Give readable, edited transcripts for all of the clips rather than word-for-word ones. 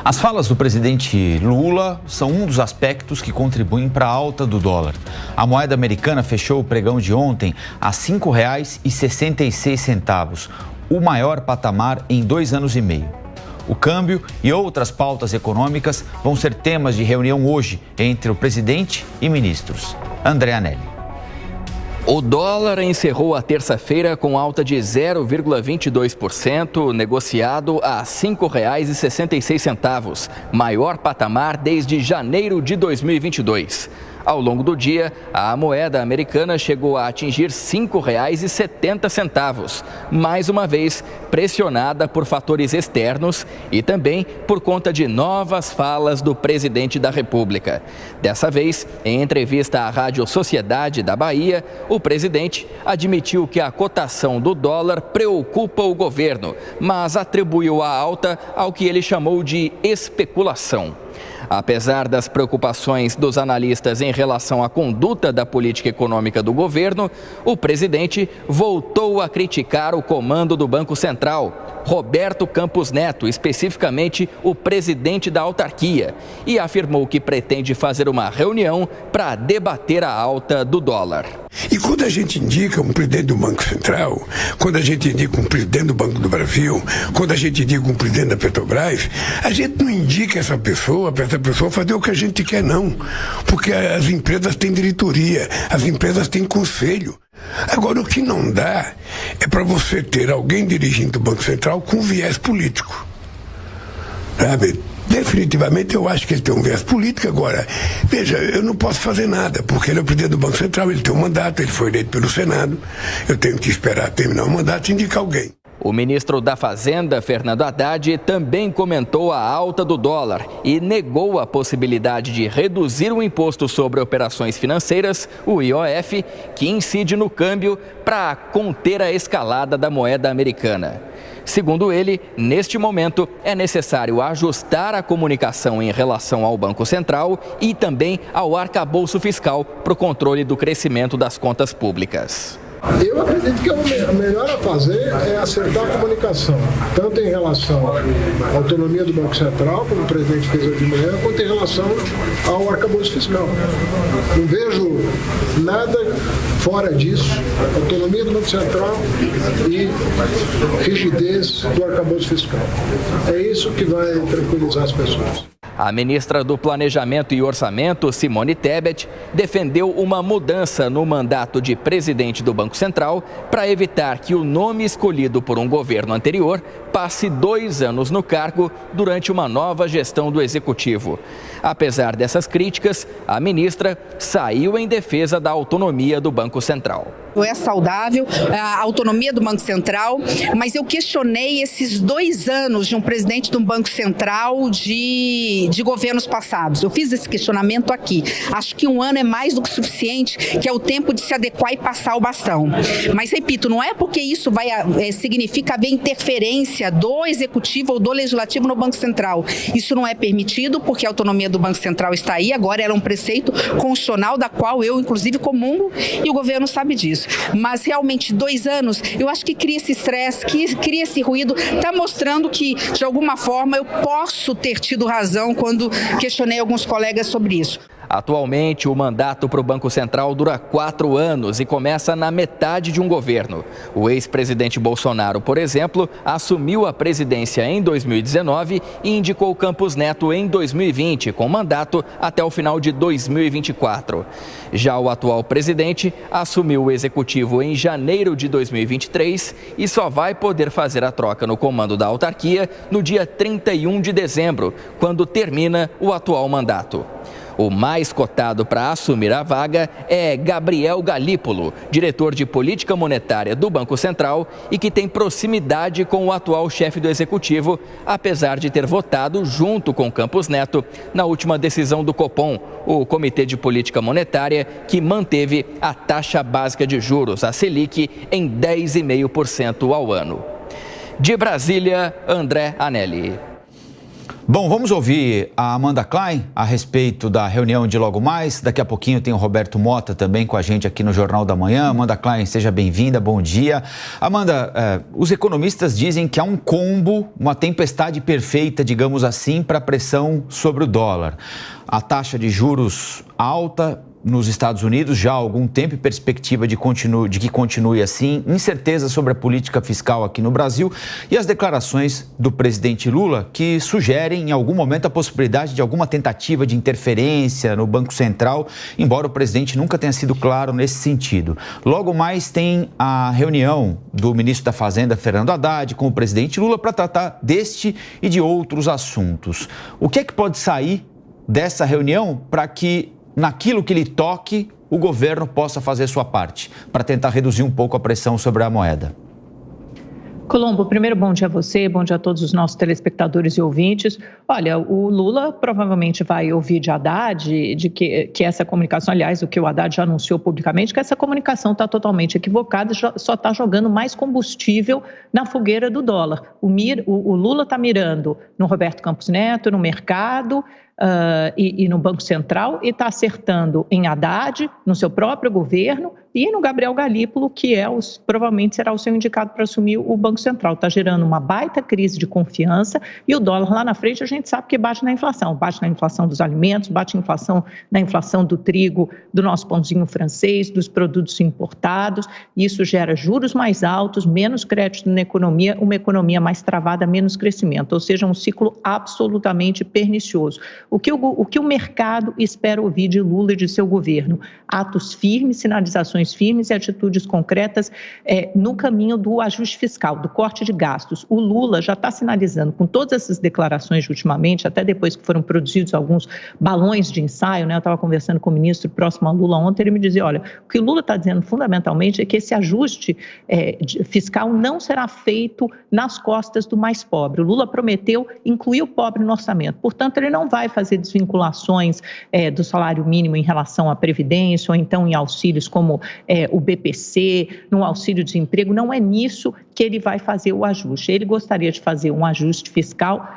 As falas do presidente Lula são um dos aspectos que contribuem para a alta do dólar. A moeda americana fechou o pregão de ontem a R$ 5,66, o maior patamar em 2 anos e meio. O câmbio e outras pautas econômicas vão ser temas de reunião hoje entre o presidente e ministros. André Anelli. O dólar encerrou a terça-feira com alta de 0,22%, negociado a R$ 5,66, maior patamar desde janeiro de 2022. Ao longo do dia, a moeda americana chegou a atingir R$ 5,70, mais uma vez pressionada por fatores externos e também por conta de novas falas do presidente da República. Dessa vez, em entrevista à Rádio Sociedade da Bahia, o presidente admitiu que a cotação do dólar preocupa o governo, mas atribuiu a alta ao que ele chamou de especulação. Apesar das preocupações dos analistas em relação à conduta da política econômica do governo, o presidente voltou a criticar o comando do Banco Central, Roberto Campos Neto, especificamente o presidente da autarquia, e afirmou que pretende fazer uma reunião para debater a alta do dólar. E quando a gente indica um presidente do Banco Central, quando a gente indica um presidente do Banco do Brasil, quando a gente indica um presidente da Petrobras, a gente não indica essa pessoa para essa pessoa fazer o que a gente quer, não. Porque as empresas têm diretoria, as empresas têm conselho. Agora, o que não dá é para você ter alguém dirigindo o Banco Central com viés político. Sabe? Definitivamente eu acho que ele tem um viés político. Agora, veja, eu não posso fazer nada, porque ele é o presidente do Banco Central, ele tem um mandato, ele foi eleito pelo Senado, eu tenho que esperar terminar o mandato e indicar alguém. O ministro da Fazenda, Fernando Haddad, também comentou a alta do dólar e negou a possibilidade de reduzir o imposto sobre operações financeiras, o IOF, que incide no câmbio para conter a escalada da moeda americana. Segundo ele, neste momento é necessário ajustar a comunicação em relação ao Banco Central e também ao arcabouço fiscal para o controle do crescimento das contas públicas. Eu acredito que o melhor a fazer é acertar a comunicação, tanto em relação à autonomia do Banco Central, como o presidente fez hoje de manhã, quanto em relação ao arcabouço fiscal. Não vejo nada fora disso, autonomia do Banco Central e rigidez do arcabouço fiscal. É isso que vai tranquilizar as pessoas. A ministra do Planejamento e Orçamento, Simone Tebet, defendeu uma mudança no mandato de presidente do Banco Central para evitar que o nome escolhido por um governo anterior passe 2 anos no cargo durante uma nova gestão do Executivo. Apesar dessas críticas, a ministra saiu em defesa da autonomia do Banco Central. É saudável a autonomia do Banco Central, mas eu questionei esses 2 anos de um presidente de um Banco Central de governos passados. Eu fiz esse questionamento aqui. Acho que 1 ano é mais do que suficiente, que é o tempo de se adequar e passar o bastão. Mas, repito, não é porque isso significa haver interferência do Executivo ou do Legislativo no Banco Central. Isso não é permitido, porque a autonomia do Banco Central está aí, agora era um preceito constitucional da qual eu, inclusive, comungo, e o governo sabe disso. Mas realmente 2 anos, eu acho que cria esse estresse, cria esse ruído, está mostrando que, de alguma forma, eu posso ter tido razão quando questionei alguns colegas sobre isso. Atualmente, o mandato para o Banco Central dura 4 anos e começa na metade de um governo. O ex-presidente Bolsonaro, por exemplo, assumiu a presidência em 2019 e indicou Campos Neto em 2020, com mandato até o final de 2024. Já o atual presidente assumiu o executivo em janeiro de 2023 e só vai poder fazer a troca no comando da autarquia no dia 31 de dezembro, quando termina o atual mandato. O mais cotado para assumir a vaga é Gabriel Galípolo, diretor de política monetária do Banco Central e que tem proximidade com o atual chefe do Executivo, apesar de ter votado junto com Campos Neto na última decisão do Copom, o Comitê de Política Monetária, que manteve a taxa básica de juros, a Selic, em 10,5% ao ano. De Brasília, André Anelli. Bom, vamos ouvir a Amanda Klein a respeito da reunião de logo mais. Daqui a pouquinho tem o Roberto Mota também com a gente aqui no Jornal da Manhã. Amanda Klein, seja bem-vinda, bom dia. Amanda, os economistas dizem que há um combo, uma tempestade perfeita, digamos assim, para a pressão sobre o dólar. A taxa de juros alta nos Estados Unidos já há algum tempo e perspectiva de que continue assim, incerteza sobre a política fiscal aqui no Brasil e as declarações do presidente Lula que sugerem em algum momento a possibilidade de alguma tentativa de interferência no Banco Central, embora o presidente nunca tenha sido claro nesse sentido. Logo mais tem a reunião do ministro da Fazenda, Fernando Haddad, com o presidente Lula para tratar deste e de outros assuntos. O que é que pode sair dessa reunião para que naquilo que lhe toque, o governo possa fazer sua parte, para tentar reduzir um pouco a pressão sobre a moeda? Colombo, primeiro, bom dia a você, bom dia a todos os nossos telespectadores e ouvintes. Olha, o Lula provavelmente vai ouvir de Haddad, de que essa comunicação, aliás, o que o Haddad já anunciou publicamente, que essa comunicação está totalmente equivocada, só está jogando mais combustível na fogueira do dólar. O Lula está mirando no Roberto Campos Neto, no mercado, e no Banco Central, e está acertando em Haddad, no seu próprio governo, e no Gabriel Galípolo, que provavelmente será o seu indicado para assumir o Banco Central. Está gerando uma baita crise de confiança e o dólar lá na frente a gente sabe que bate na inflação dos alimentos, bate na inflação do trigo, do nosso pãozinho francês, dos produtos importados. Isso gera juros mais altos, menos crédito na economia, uma economia mais travada, menos crescimento, ou seja, um ciclo absolutamente pernicioso. O que o mercado espera ouvir de Lula e de seu governo? Atos firmes, sinalizações firmes e atitudes concretas no caminho do ajuste fiscal, do corte de gastos. O Lula já está sinalizando com todas essas declarações ultimamente, até depois que foram produzidos alguns balões de ensaio, né? Eu estava conversando com o ministro próximo a Lula ontem, ele me dizia, olha, o que o Lula está dizendo fundamentalmente é que esse ajuste fiscal não será feito nas costas do mais pobre. O Lula prometeu incluir o pobre no orçamento, portanto, ele não vai fazer desvinculações do salário mínimo em relação à Previdência ou então em auxílios como o BPC, no auxílio-desemprego. Não é nisso que ele vai fazer o ajuste. Ele gostaria de fazer um ajuste fiscal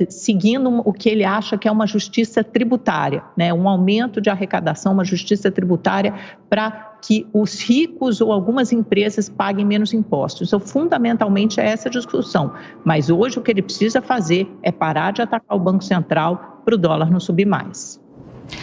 seguindo o que ele acha que é uma justiça tributária, né? Um aumento de arrecadação, uma justiça tributária para que os ricos ou algumas empresas paguem menos impostos. Então, fundamentalmente, é essa a discussão. Mas hoje o que ele precisa fazer é parar de atacar o Banco Central para o dólar não subir mais.